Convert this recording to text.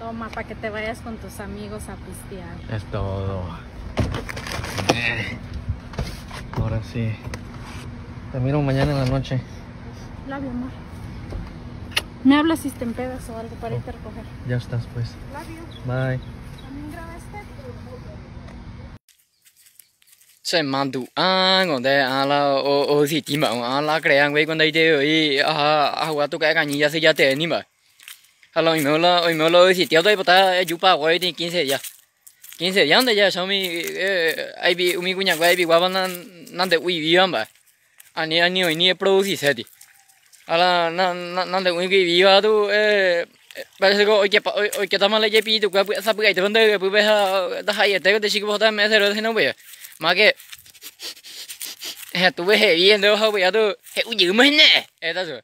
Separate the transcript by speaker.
Speaker 1: Toma, para que te vayas con tus amigos a pistear.
Speaker 2: Es todo. Ahora sí. Te miro mañana en la noche.
Speaker 1: Love you, amor. Me hablas si te empedas o algo para irte a recoger.
Speaker 2: Ya estás, pues.
Speaker 1: Love you.
Speaker 2: Bye.
Speaker 1: ¿También grabaste?
Speaker 3: Sẽ mang đủ ăn còn đây là ô thì chỉ mà là cái ăn quay con đây thì qua tôi cái gì sẽ ra tiền đi mà là mình là thì tiêu đây bắt ta chụp bao quay thì kinh sẽ yang đây giờ sau mi ai bị mình cũng nhắc ai bị qua bênนั่นแต่uy vi mà anh pro thì sẽ đi làนั่นแต่uy vi vào tu bây giờ cái tao mà lấy cái pi tu cái sắp cái vấn đề cái bây giờ đã hay cái gì cũng phải mấy thế nó bây mà cái tụi bây giờ đâu không bây giờ tôi hiểu dữ mấy nè, ta rồi